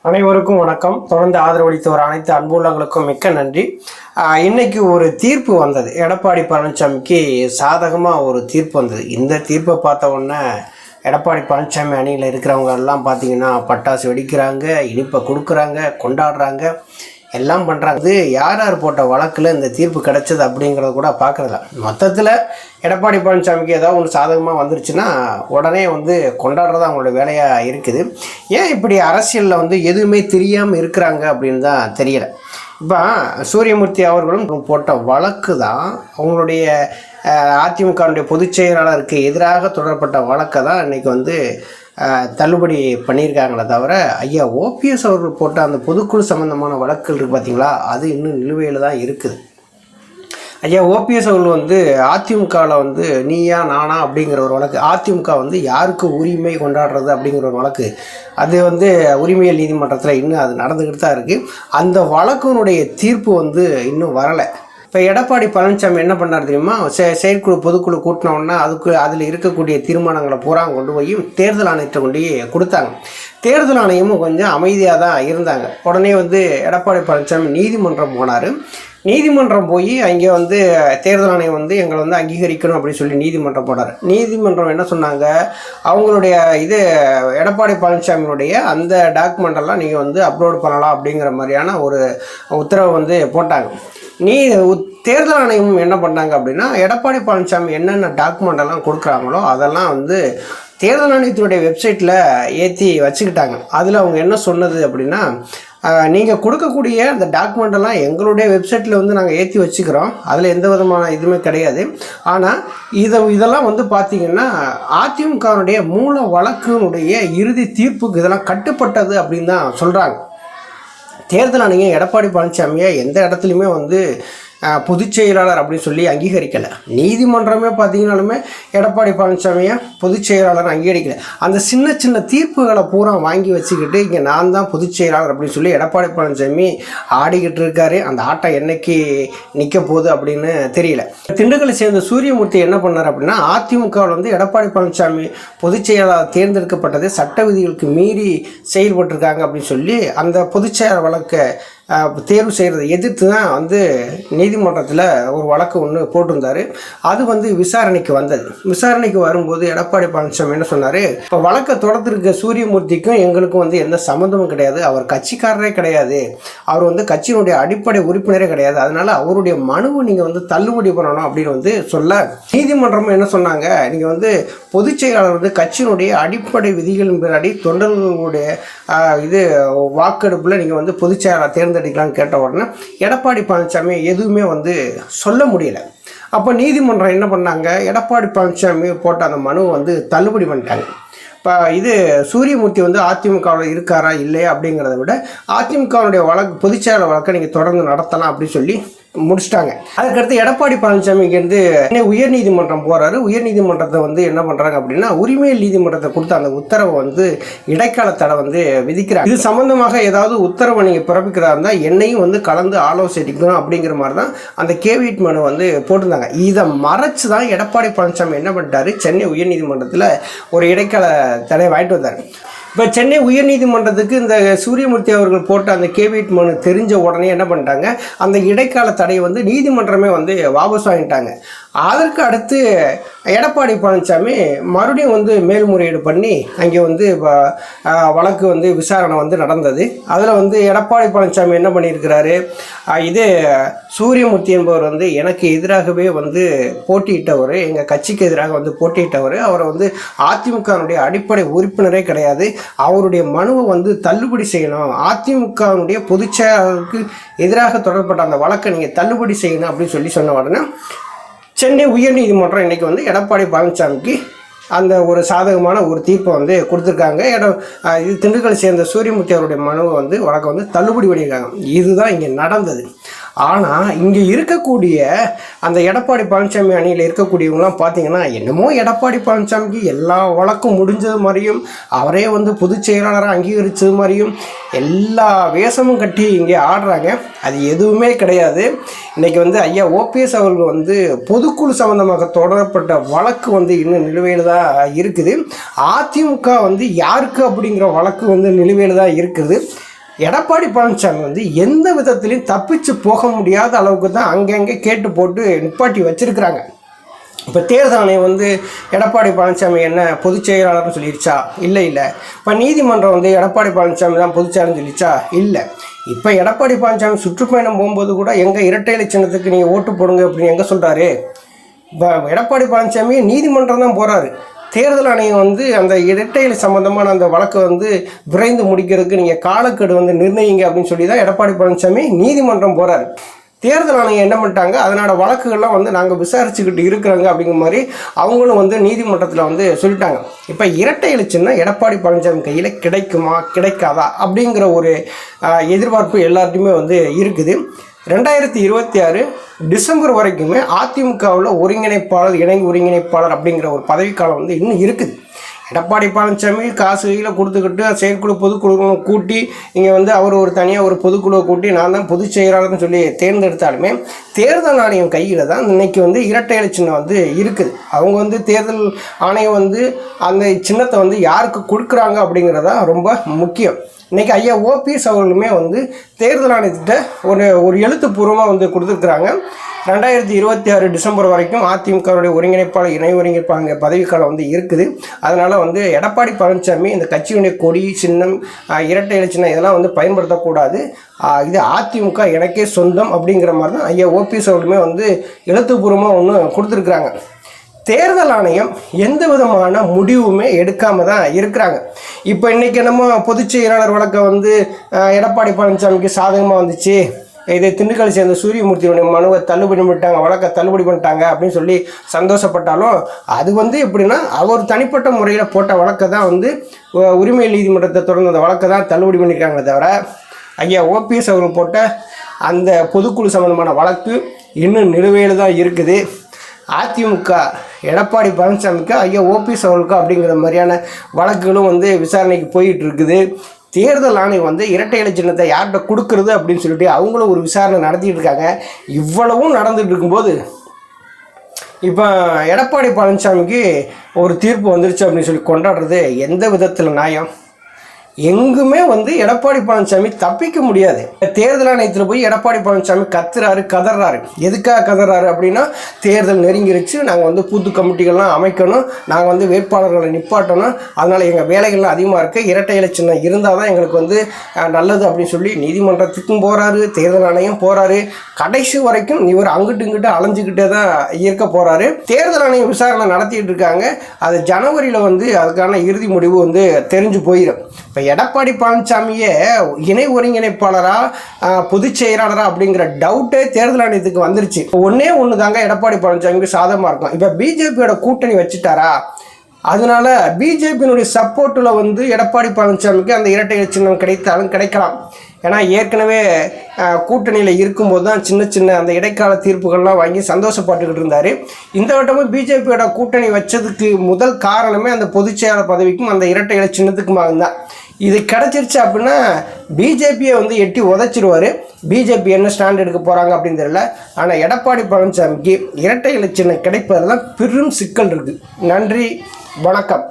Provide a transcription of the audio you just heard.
அனைவருக்கும் வணக்கம். தொடர்ந்து ஆதரவளித்த ஒரு அனைத்து அன்புள்ளங்களுக்கும் மிக்க நன்றி. இன்னைக்கு ஒரு தீர்ப்பு வந்தது. எடப்பாடி பழனிசாமிக்கு சாதகமாக ஒரு தீர்ப்பு வந்தது. இந்த தீர்ப்பை பார்த்த உடனே எடப்பாடி பழனிசாமி அணியில் இருக்கிறவங்க எல்லாம் பார்த்தீங்கன்னா பட்டாசு வெடிக்கிறாங்க, இனிப்பை கொடுக்குறாங்க, கொண்டாடுறாங்க, எல்லாம் பண்ணுறாங்க. இது யார் யார் போட்ட வழக்கில் இந்த தீர்ப்பு கிடைச்சது அப்படிங்கிறத கூட பார்க்குறதில்ல. மொத்தத்தில் எடப்பாடி பழனிசாமிக்கு ஏதாவது ஒன்று சாதகமாக வந்துருச்சுன்னா உடனே கொண்டாடுறது அவங்களோட வேலையாக இருக்குது. ஏன் இப்படி அரசியலில் எதுவுமே தெரியாமல் இருக்கிறாங்க அப்படின்னு தான் தெரியலை. இப்போ சூரியமூர்த்தி அவர்களும் போட்ட வழக்கு தான் அவங்களுடைய அதிமுகவுடைய பொதுச் செயலாளருக்கு எதிராக தொடரப்பட்ட வழக்கை தான் இன்றைக்கி தள்ளுபடி பண்ணியிருக்காங்களே தவிர, ஐயா ஓபிஎஸ் அவர்கள் போட்ட அந்த பொதுக்குழு சம்மந்தமான வழக்குகள் இருக்குது பார்த்தீங்களா, அது இன்னும் நிலுவையில் தான் இருக்குது. ஐயா ஓபிஎஸ் அவர்கள் அதிமுகவில் நீயா நானா அப்படிங்கிற ஒரு வழக்கு, அதிமுக யாருக்கு உரிமை கொண்டாடுறது அப்படிங்கிற ஒரு வழக்கு, அது உரிமையியல் நீதிமன்றத்தில் இன்னும் அது நடந்துக்கிட்டு தான் இருக்குது. அந்த வழக்கினுடைய தீர்ப்பு இன்னும் வரலை. இப்போ எடப்பாடி பழனிசாமி என்ன பண்ணார் தெரியுமா? செயற்குழு பொதுக்குழு கூட்டினோன்னா அதில் இருக்கக்கூடிய தீர்மானங்களை பூரா கொண்டு போய் தேர்தல் ஆணையத்தை கொண்டு கொடுத்தாங்க. தேர்தல் ஆணையமும் கொஞ்சம் அமைதியாக தான் இருந்தாங்க. உடனே எடப்பாடி பழனிசாமி நீதிமன்றம் போனார். நீதிமன்றம் போய் அங்கே தேர்தல் ஆணையம் எங்களை அங்கீகரிக்கணும் அப்படின்னு சொல்லி நீதிமன்றம் போனார். நீதிமன்றம் என்ன சொன்னாங்க, அவங்களுடைய எடப்பாடி பழனிசாமியுடைய அந்த டாக்குமெண்டெல்லாம் நீங்கள் அப்லோட் பண்ணலாம் அப்படிங்கிற மாதிரியான ஒரு உத்தரவு போட்டாங்க. தேர்தல் ஆணையம் என்ன பண்ணாங்க அப்படின்னா, எடப்பாடி பழனிசாமி என்னென்ன டாக்குமெண்ட் எல்லாம் கொடுக்குறாங்களோ அதெல்லாம் தேர்தல் ஆணையத்தினுடைய வெப்சைட்டில் ஏற்றி வச்சுக்கிட்டாங்க. அதில் அவங்க என்ன சொன்னது அப்படின்னா, நீங்கள் கொடுக்கக்கூடிய அந்த டாக்குமெண்டெல்லாம் எங்களுடைய வெப்சைட்டில் நாங்கள் ஏற்றி வச்சுக்கிறோம், அதில் எந்த விதமான இதுவுமே கிடையாது. ஆனால் இதெல்லாம் பார்த்தீங்கன்னா அதிமுகவுடைய மூல வழக்கினுடைய இறுதி தீர்ப்புக்கு இதெல்லாம் கட்டுப்பட்டது அப்படின்னு தான் சொல்கிறாங்க. தேர்தல் ஆணையம் எடப்பாடி பழனிசாமியை எந்த இடத்துலையுமே பொதுச் செயலாளர் அப்படின்னு சொல்லி அங்கீகரிக்கலை. நீதிமன்றமே பார்த்தீங்கன்னாலுமே எடப்பாடி பழனிசாமியை பொதுச் செயலாளர் அங்கீகரிக்கலை. அந்த சின்ன சின்ன தீர்ப்புகளை பூரா வாங்கி வச்சுக்கிட்டு இங்கே நான் தான் பொதுச் செயலாளர் அப்படின்னு சொல்லி எடப்பாடி பழனிசாமி ஆடிக்கிட்டு இருக்காரு. அந்த ஆட்டம் என்னைக்கு நிற்க போகுது அப்படின்னு தெரியல. திண்டுக்கலை சேர்ந்த சூரியமூர்த்தி என்ன பண்ணார் அப்படின்னா, அதிமுகவில் எடப்பாடி பழனிசாமி பொதுச் செயலாளர் தேர்ந்தெடுக்கப்பட்டது சட்ட விதிகளுக்கு மீறி செயல்பட்டிருக்காங்க அப்படின்னு சொல்லி அந்த பொதுச் செயலாளர் வழக்கை தேர்வு செய்கிறதை எதிர்த்து தான் நீதிமன்றத்தில் ஒரு வழக்கு ஒன்று போட்டிருந்தார். அது விசாரணைக்கு வந்தது. விசாரணைக்கு வரும்போது எடப்பாடி பழனிசாமி என்ன சொன்னார், இப்போ வழக்கை தொடர்ந்துருக்க சூரியமூர்த்திக்கும் எங்களுக்கும் எந்த சம்மந்தமும் கிடையாது, அவர் கட்சிக்காரரே கிடையாது, அவர் கட்சியினுடைய அடிப்படை உறுப்பினரே கிடையாது, அதனால் அவருடைய மனுவை நீங்கள் தள்ளுபடி பண்ணணும் அப்படின்னு சொல்ல, நீதிமன்றம் என்ன சொன்னாங்க, நீங்கள் பொதுச் செயலாளர் கட்சியினுடைய அடிப்படை விதிகளின் பின்னாடி தொண்டர்களுடைய வாக்கெடுப்பில் நீங்கள் பொதுச் செயலாளர் தேர்ந்தெடுக்கலான்னு கேட்ட உடனே எடப்பாடி பழனிசாமி எதுவுமே சொல்ல முடியலை. அப்போ நீதிமன்றம் என்ன பண்ணாங்க, எடப்பாடி பழனிசாமி போட்ட அந்த மனுவை தள்ளுபடி பண்ணிட்டாங்க. இப்போ சூரியமூர்த்தி அதிமுகவில் இருக்காரா இல்லையா அப்படிங்கிறத விட அதிமுகவுடைய பொதுச் செயலாளர் வழக்கை நீங்கள் தொடர்ந்து நடத்தலாம் அப்படின்னு சொல்லி முடிச்சிட்டாங்க. அதுக்கடுத்து எடப்பாடி பழனிசாமிக்கு உயர்நீதிமன்றம் போகிறாரு. உயர்நீதிமன்றத்தை என்ன பண்ணுறாங்க அப்படின்னா, உரிமையியல் நீதிமன்றத்தை கொடுத்த அந்த உத்தரவை இடைக்கால தடை விதிக்கிறாங்க. இது சம்பந்தமாக ஏதாவது உத்தரவை நீங்கள் பிறப்பிக்கிறதா இருந்தால் என்னையும் கலந்து ஆலோசிக்கணும் அப்படிங்கிற மாதிரி தான் அந்த கேவிட் மனு போட்டிருந்தாங்க. இதை மறைச்சு தான் எடப்பாடி பழனிசாமி என்ன பண்ணிட்டாரு, சென்னை உயர்நீதிமன்றத்தில் ஒரு இடைக்கால தடை வாங்கிட்டு வந்தார். இப்போ சென்னை உயர்நீதிமன்றத்துக்கு இந்த சூரியமூர்த்தி அவர்கள் போட்ட அந்த கேவிட் மனு தெரிஞ்ச உடனே என்ன பண்ணிட்டாங்க, அந்த இடைக்கால தடையை நீதிமன்றமே வாபஸ் வாங்கிட்டாங்க. அதற்கு அடுத்து எடப்பாடி பழனிசாமி மறுபடியும் மேல்முறையீடு பண்ணி அங்கே வழக்கு விசாரணை நடந்தது. அதில் எடப்பாடி பழனிசாமி என்ன பண்ணியிருக்கிறாரு, சூரியமூர்த்தி என்பவர் எனக்கு எதிராகவே போட்டியிட்டவர், எங்கள் கட்சிக்கு எதிராக போட்டியிட்டவர், அவரை அதிமுகனுடைய அடிப்படை உறுப்பினரே கிடையாது, அவருடைய மனுவை தள்ளுபடி செய்யணும், அதிமுகனுடைய பொதுச் செயலாளருக்கு எதிராக தொடரப்பட்ட அந்த வழக்கை நீங்கள் தள்ளுபடி செய்யணும் அப்படின்னு சொன்ன உடனே சென்னை உயர்நீதிமன்றம் இன்றைக்கி எடப்பாடி பழனிசாமிக்கு அந்த ஒரு சாதகமான ஒரு தீர்ப்பை கொடுத்துருக்காங்க. இது திண்டுக்கலை சேர்ந்த சூரியமூர்த்தி அவருடைய மனுவை வழக்கை தள்ளுபடி பண்ணியிருக்காங்க. இதுதான் இங்கே நடந்தது. ஆனால் இங்கே இருக்கக்கூடிய அந்த எடப்பாடி பழனிசாமி அணியில் இருக்கக்கூடியவங்களாம் பார்த்தீங்கன்னா, என்னமோ எடப்பாடி பழனிசாமிக்கு எல்லா வழக்கும் முடிஞ்சது மாதிரியும், அவரே பொதுச் செயலாளராக அங்கீகரித்தது மாதிரியும் எல்லா வேஷமும் கட்டி இங்கே ஆடுறாங்க. அது எதுவுமே கிடையாது. இன்றைக்கி ஐயா ஓபிஎஸ் அவர்கள் பொதுக்குழு சம்பந்தமாக தொடரப்பட்ட வழக்கு இன்னும் நிலுவையில் தான் இருக்குது. அதிமுக யாருக்கு அப்படிங்கிற வழக்கு நிலுவையில் தான் இருக்குது. எடப்பாடி பழனிசாமி வந்து எந்த விதத்திலையும் தப்பிச்சு போக முடியாத அளவுக்கு தான் அங்கங்கே கேட்டு போட்டு நிப்பாட்டி வச்சிருக்கிறாங்க. இப்போ தேர்தல் ஆணையம் வந்து எடப்பாடி பழனிசாமி என்ன பொதுச் செயலாளர்னு சொல்லிடுச்சா? இல்லை. இப்போ நீதிமன்றம் வந்து எடப்பாடி பழனிசாமி தான் பொதுச் செயலாளர்னு சொல்லிடுச்சா? இல்லை. இப்போ எடப்பாடி பழனிசாமி சுற்றுப்பயணம் போகும்போது கூட எங்கள் இரட்டை இலை சின்னத்துக்கு நீங்கள் ஓட்டு போடுங்க அப்படின்னு எங்கே சொல்கிறாரு? இப்போ எடப்பாடி பழனிசாமி நீதிமன்றம் தான் போகிறாரு. தேர்தல் ஆணையம் வந்து அந்த இரட்டை இலை சம்பந்தமான அந்த வழக்கை வந்து விரைந்து முடிக்கிறதுக்கு நீங்கள் காலக்கெடு வந்து நிர்ணயிங்க அப்படின்னு சொல்லி தான் எடப்பாடி பழனிசாமி நீதிமன்றம் போகிறாரு. தேர்தல் ஆணையம் என்ன பண்ணிட்டாங்க, அதனோட வழக்குகள்லாம் வந்து நாங்கள் விசாரிச்சுக்கிட்டு இருக்கிறோங்க அப்படிங்கிற மாதிரி அவங்களும் வந்து நீதிமன்றத்தில் வந்து சொல்லிட்டாங்க. இப்போ இரட்டை இலை சின்னம் எடப்பாடி பழனிசாமி கையில் கிடைக்குமா கிடைக்காதா அப்படிங்கிற ஒரு எதிர்பார்ப்பு எல்லார்ட்டையுமே வந்து இருக்குது. 2026 டிசம்பர் வரைக்குமே அதிமுகவில் ஒருங்கிணைப்பாளர் இணை ஒருங்கிணைப்பாளர் அப்படிங்கிற ஒரு பதவிக்காலம் வந்து இன்னும் இருக்குது. எடப்பாடி பழனிசாமி காசு கையில் கொடுத்துக்கிட்டு செயற்குழு பொதுக்குழு கூட்டி இங்கே வந்து அவர் ஒரு தனியாக ஒரு பொதுக்குழுவை கூட்டி நான் தான் பொதுச் செயலாளர்னு சொல்லி தேர்ந்தெடுத்தாலுமே தேர்தல் ஆணையம் கையில் தான் இன்றைக்கி வந்து இரட்டை இலை சின்னம் வந்து இருக்குது. அவங்க வந்து தேர்தல் ஆணையம் வந்து அந்த சின்னத்தை வந்து யாருக்கு கொடுக்குறாங்க அப்படிங்கிறதா ரொம்ப முக்கியம். இன்றைக்கி ஐயா ஓபிஎஸ் அவர்களுமே வந்து தேர்தல் ஆணையத்திட்ட ஒரு எழுத்துப்பூர்வமாக வந்து கொடுத்துருக்குறாங்க. 2026 டிசம்பர் வரைக்கும் அதிமுகவுடைய ஒருங்கிணைப்பாளர் இணை ஒருங்கிணைப்பாளர் பதவிக்காலம் வந்து இருக்குது. அதனால் வந்து எடப்பாடி பழனிசாமி இந்த கட்சியுடைய கொடி சின்னம் இரட்டை இலை சின்னம் இதெல்லாம் வந்து பயன்படுத்தக்கூடாது, இது அதிமுக எனக்கே சொந்தம் அப்படிங்கிற மாதிரி தான் ஐயா ஓபிஎஸ் அவர்களுமே வந்து எழுத்துப்பூர்வமாக ஒன்று கொடுத்துருக்குறாங்க. தேர்தல் ஆணையம் எந்த விதமான முடிவுமே எடுக்காமல் தான் இருக்கிறாங்க. இப்போ இன்றைக்கி நம்ம பொதுச் செயலாளர் வழக்கை வந்து எடப்பாடி பழனிசாமிக்கு சாதகமாக வந்துச்சு, இதை திண்டுக்கல் சேர்ந்த சூரியமூர்த்தியுடைய மனுவை தள்ளுபடி பண்ணிட்டாங்க, வழக்கை தள்ளுபடி பண்ணிட்டாங்க அப்படின்னு சொல்லி சந்தோஷப்பட்டாலும் அது வந்து எப்படின்னா அவர் தனிப்பட்ட முறையில் போட்ட வழக்கை தான் வந்து உரிமை நீதிமன்றத்தை தொடர்ந்து அந்த வழக்கை தான் தள்ளுபடி பண்ணியிருக்காங்களே தவிர ஐயா ஓபிஎஸ் அவர்கள் போட்ட அந்த பொதுக்குழு சம்பந்தமான வழக்கு இன்னும் நிலுவையில் தான் இருக்குது. அதிமுக எடப்பாடி பழனிசாமிக்கு ஐயா ஓபிஎஸ் அவர்களுக்கு அப்படிங்கிற மாதிரியான வழக்குகளும் வந்து விசாரணைக்கு போயிட்டு இருக்குது. தேர்தல் ஆணையம் வந்து இரட்டை இலை சின்னத்தை யார்கிட்ட கொடுக்குறது அப்படின்னு சொல்லிட்டு அவங்களும் ஒரு விசாரணை நடத்திட்டு இருக்காங்க. இவ்வளவும் நடந்துகிட்டு இருக்கும்போது இப்போ எடப்பாடி பழனிசாமிக்கு ஒரு தீர்ப்பு வந்துருச்சு அப்படின்னு சொல்லி கொண்டாடுறது எந்த விதத்தில் நியாயம்? எங்குமே வந்து எடப்பாடி பழனிசாமி தப்பிக்க முடியாது. தேர்தல் ஆணையத்தில் போய் எடப்பாடி பழனிசாமி கதறாரு. எதுக்காக கதறாரு அப்படின்னா தேர்தல் நெருங்கிருச்சு, நாங்கள் வந்து புது கமிட்டிகள்லாம் அமைக்கணும், நாங்கள் வந்து வேட்பாளர்களை நிப்பாட்டணும், அதனால் எங்கள் வேலைகள்லாம் அதிகமாக இருக்குது, இரட்டை இலை சின்னம் இருந்தால் தான் எங்களுக்கு வந்து நல்லது அப்படின்னு சொல்லி நீதிமன்றத்துக்கும் போகிறாரு, தேர்தல் ஆணையம் போகிறாரு. கடைசி வரைக்கும் இவர் அங்கிட்டு இங்கிட்டு அலைஞ்சிக்கிட்டே தான் இருக்க போகிறாரு. தேர்தல் ஆணையம் விசாரணை நடத்திட்டு இருக்காங்க. அது ஜனவரியில் வந்து அதுக்கான இறுதி முடிவு வந்து தெரிஞ்சு போயிடும். இப்போ எடப்பாடி பழனிசாமியே இணை ஒருங்கிணைப்பாளராக பொதுச் செயலாளராக அப்படிங்கிற டவுட்டே தேர்தல் ஆணையத்துக்கு வந்துருச்சு. ஒன்று தாங்க எடப்பாடி பழனிசாமிக்கு சாதகமாக இருக்கும். இப்போ பிஜேபியோட கூட்டணி வச்சுட்டாரா, அதனால பிஜேபியினுடைய சப்போர்ட்டில் வந்து எடப்பாடி பழனிசாமிக்கு அந்த இரட்டை இலை சின்னம் கிடைத்தாலும் கிடைக்கலாம். ஏன்னா ஏற்கனவே கூட்டணியில் இருக்கும்போது தான் சின்ன அந்த இடைக்கால தீர்ப்புகள்லாம் வாங்கி சந்தோஷப்பட்டுக்கிட்டு இருந்தார். இந்த வட்டமும் பிஜேபியோட கூட்டணி வச்சதுக்கு முதல் காரணமே அந்த பொதுச் செயலாளர் பதவிக்கும் அந்த இரட்டை இலை சின்னத்துக்குமாக தான். இது கிடச்சிருச்சு அப்படின்னா பிஜேபியை வந்து எட்டி உதைச்சிருவார். பிஜேபி என்ன ஸ்டாண்ட் எடுக்க போகிறாங்க அப்படின்னு தெரியல. ஆனால் எடப்பாடி பழனிசாமிக்கு இரட்டை இலை சின்னம் கிடைப்பதெல்லாம் பெரும் சிக்கல் இருக்குது. நன்றி, வணக்கம்.